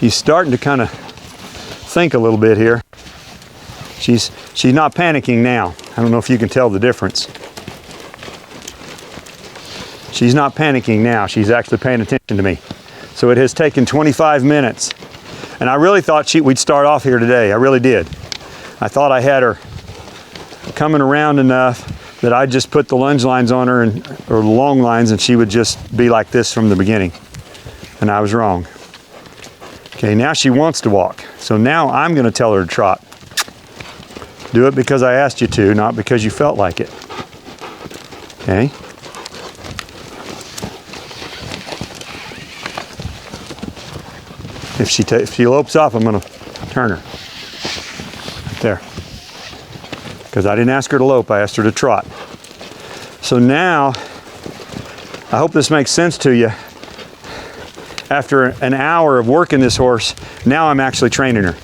She's starting to kind of think a little bit here. She's not panicking now. I don't know if you can tell the difference. She's not panicking now. She's actually paying attention to me. So it has taken 25 minutes. And I really thought we'd start off here today. I really did. I thought I had her coming around enough that I'd just put the lunge lines on her, or the long lines, and she would just be like this from the beginning. And I was wrong. Okay, now she wants to walk. So now I'm going to tell her to trot. Do it because I asked you to, not because you felt like it. Okay? If she lopes off, I'm going to turn her. Right there. Because I didn't ask her to lope, I asked her to trot. So now, I hope this makes sense to you. After an hour of working this horse, now I'm actually training her.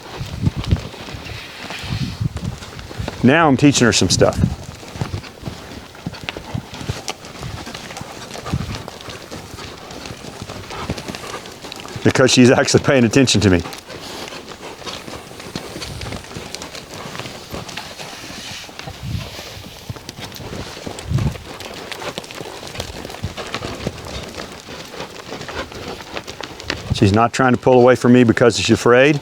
Now I'm teaching her some stuff. Because she's actually paying attention to me. She's not trying to pull away from me because she's afraid.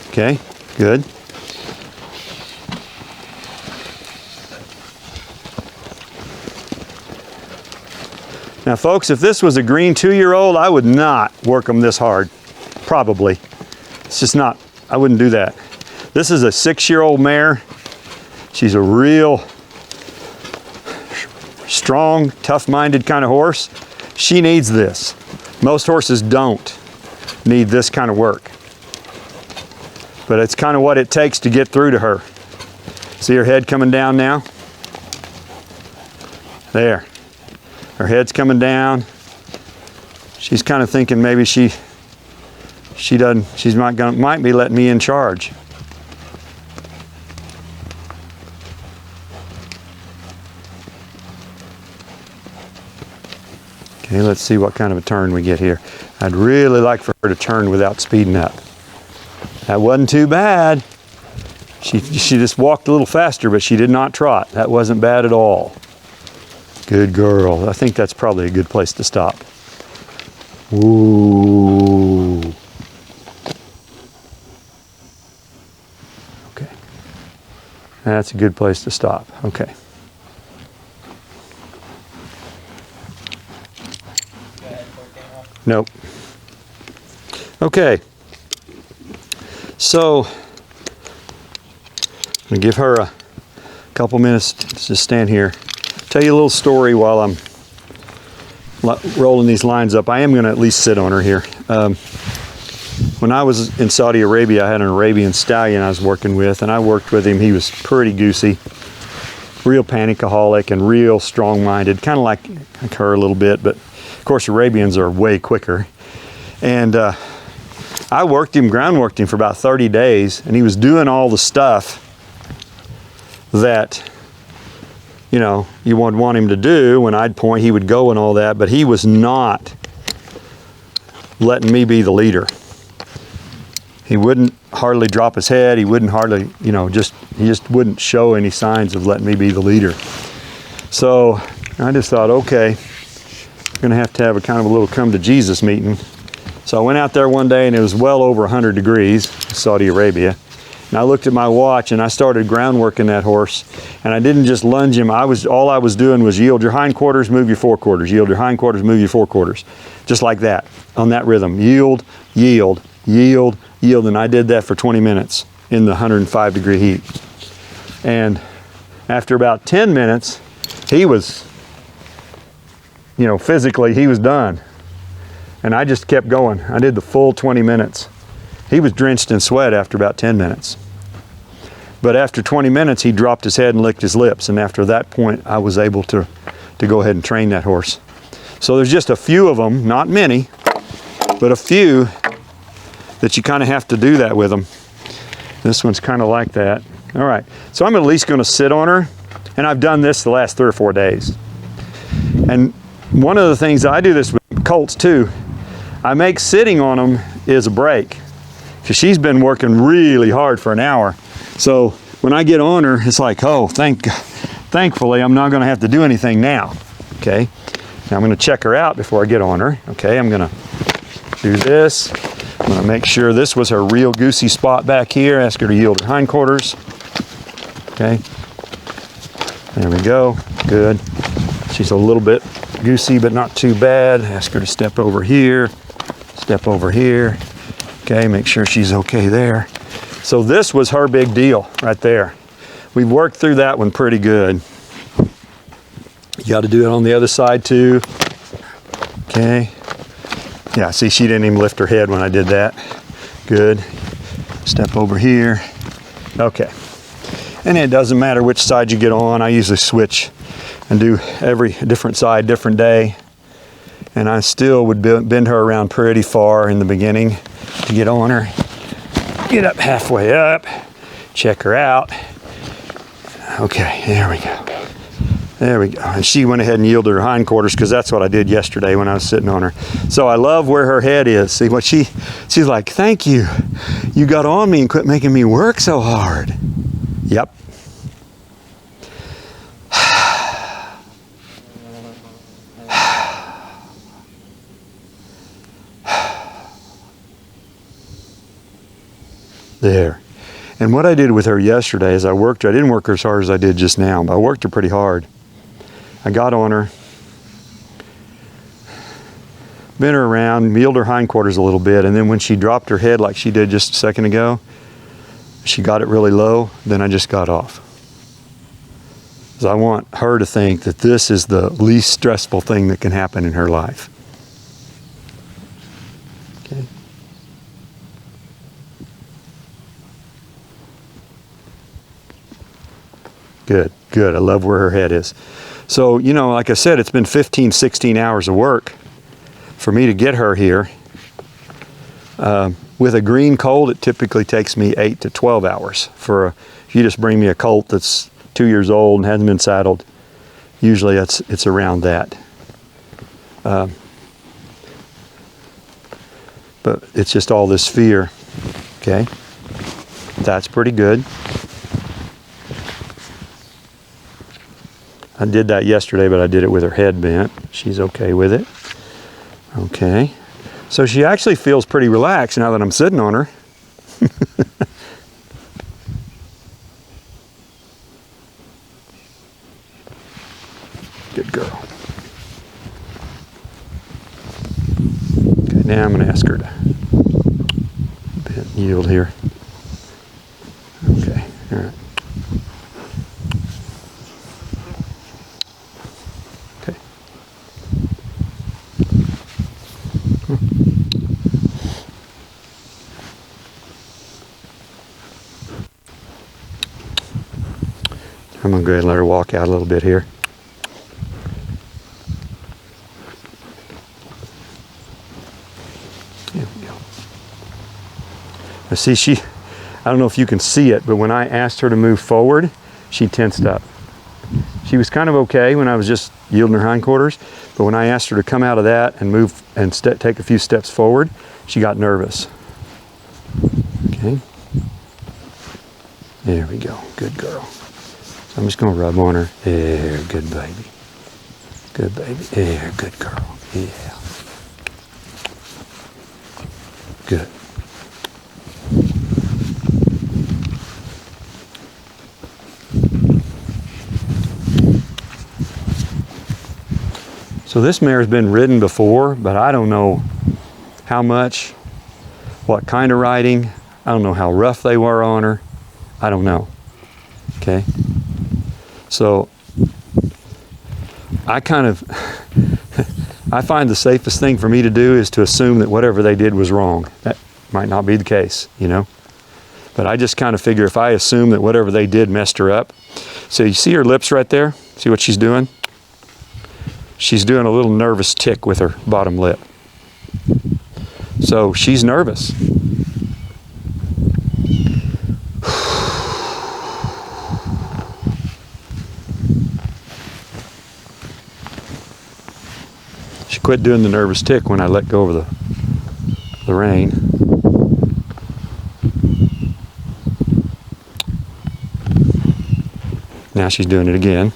Okay, good. Now folks, if this was a green 2-year-old, I would not work them this hard. Probably. It's just not, I wouldn't do that. This is a 6-year-old mare. She's a real strong, tough-minded kind of horse. She needs this. Most horses don't need this kind of work. But it's kind of what it takes to get through to her. See her head coming down now? There. Her head's coming down. She's kind of thinking maybe she might be letting me in charge. Okay, let's see what kind of a turn we get here. I'd really like for her to turn without speeding up. That wasn't too bad. She just walked a little faster, but she did not trot. That wasn't bad at all. Good girl. I think that's probably a good place to stop. Ooh. Okay. That's a good place to stop. Okay. Nope. Okay. So, I'm going to give her a couple minutes to just stand here. Tell you a little story while I'm rolling these lines up. I am going to at least sit on her here. When I was in Saudi Arabia, I had an Arabian stallion I was working with, and I worked with him. He was pretty goosey, real panicaholic, and real strong-minded, kind of like her a little bit, but of course Arabians are way quicker. And I ground worked him for about 30 days, and he was doing all the stuff that, you know, you would want him to do. When I'd point, he would go and all that, but he was not letting me be the leader. He wouldn't hardly drop his head. He wouldn't hardly, you know, he just wouldn't show any signs of letting me be the leader. So I just thought, okay, I'm gonna have to have a kind of a little come to Jesus meeting. So I went out there one day and it was well over 100 degrees, Saudi Arabia. And I looked at my watch and I started ground working that horse. And I didn't just lunge him. All I was doing was yield your hindquarters, move your forequarters. Yield your hindquarters, move your forequarters. Just like that, on that rhythm. Yield, yield, yield, yield. And I did that for 20 minutes in the 105 degree heat. And after about 10 minutes, he was, you know, physically he was done. And I just kept going. I did the full 20 minutes. He was drenched in sweat after about 10 minutes. But after 20 minutes, he dropped his head and licked his lips. And after that point, I was able to go ahead and train that horse. So there's just a few of them, not many, but a few that you kind of have to do that with them. This one's kind of like that. All right, so I'm at least going to sit on her. And I've done this the last 3 or 4 days. And one of the things, I do this with colts too, I make sitting on them is a break. Because she's been working really hard for an hour. So when I get on her, it's like, oh, thankfully I'm not gonna have to do anything now, okay? Now I'm gonna check her out before I get on her, okay? I'm gonna do this. I'm gonna make sure this was her real goosey spot back here. Ask her to yield her hindquarters, okay? There we go, good. She's a little bit goosey, but not too bad. Ask her to step over here, okay? Make sure she's okay there. So this was her big deal right there. We've worked through that one pretty good. You got to do it on the other side too. Okay. Yeah, see, she didn't even lift her head when I did that. Good. Step over here. Okay. And it doesn't matter which side you get on. I usually switch and do every different side, different day. And I still would bend her around pretty far in the beginning to get on her. Get up halfway up, check her out. Okay, there we go. There we go. And she went ahead and yielded her hindquarters because that's what I did yesterday when I was sitting on her. So I love where her head is. See what she's like, thank you. You got on me and quit making me work so hard. Yep. There. And what I did with her yesterday is I worked her. I didn't work her as hard as I did just now, but I worked her pretty hard. I got on her, bent her around, yielded her hindquarters a little bit, and then when she dropped her head like she did just a second ago, she got it really low, then I just got off. Because I want her to think that this is the least stressful thing that can happen in her life. Okay. Good, good. I love where her head is. So, you know, like I said, it's been 15, 16 hours of work for me to get her here. With a green colt, it typically takes me 8 to 12 hours. If you just bring me a colt that's 2 years old and hasn't been saddled, usually it's around that. But it's just all this fear, okay? That's pretty good. I did that yesterday, but I did it with her head bent. She's okay with it. Okay. So she actually feels pretty relaxed now that I'm sitting on her. Good girl. Okay, now I'm going to ask her to bend, yield here. Okay, all right. I'm going to go ahead and let her walk out a little bit here. There we go. Now see, I don't know if you can see it, but when I asked her to move forward, she tensed up. She was kind of okay when I was just yielding her hindquarters, but when I asked her to come out of that and move and take a few steps forward, she got nervous. Okay. There we go. Good girl. So I'm just going to rub on her. There, good baby. Good baby. There, good girl. Yeah. Good. So this mare's been ridden before, but I don't know how much, what kind of riding. I don't know how rough they were on her. I don't know. Okay. So I find the safest thing for me to do is to assume that whatever they did was wrong. That might not be the case, you know. But I just kind of figure if I assume that whatever they did messed her up. So you see her lips right there? See what she's doing? She's doing a little nervous tick with her bottom lip. So she's nervous. She quit doing the nervous tick when I let go of the rein. Now she's doing it again.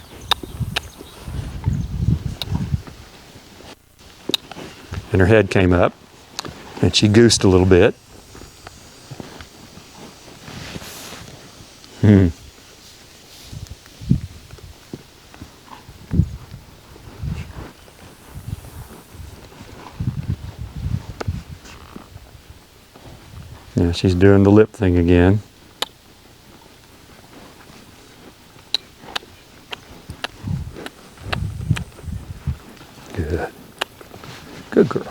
And her head came up, and she goosed a little bit. Now she's doing the lip thing again. Good. Good girl.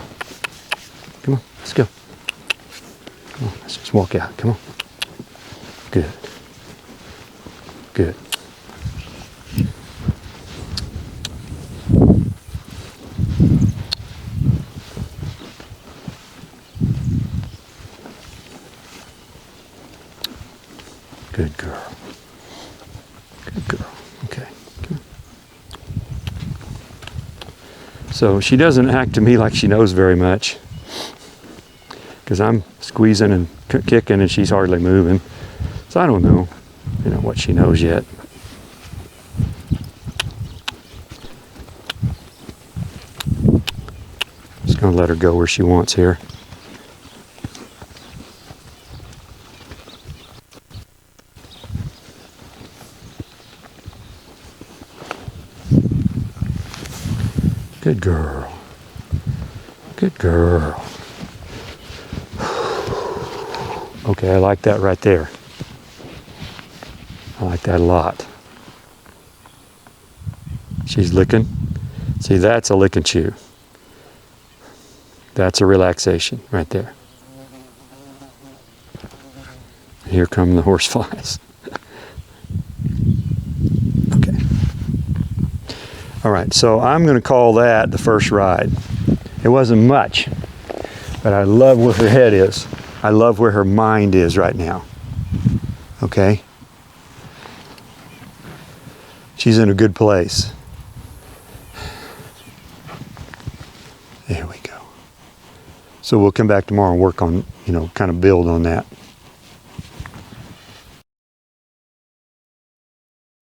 Come on, let's go. Come on, let's just walk out. Come on. Good. Good. Good girl. Good girl. Okay. Come on. So she doesn't act to me like she knows very much, because I'm squeezing and kicking and she's hardly moving. So I don't know, what she knows yet. Just gonna let her go where she wants here. Good girl. Good girl. Okay, I like that right there. I like that a lot. She's licking. See, that's a lick and chew. That's a relaxation right there. Here come the horse flies. Okay. All right, so I'm going to call that the first ride. It wasn't much, but I love where her head is. I love where her mind is right now. Okay? She's in a good place. There we go. So we'll come back tomorrow and work on, kind of build on that.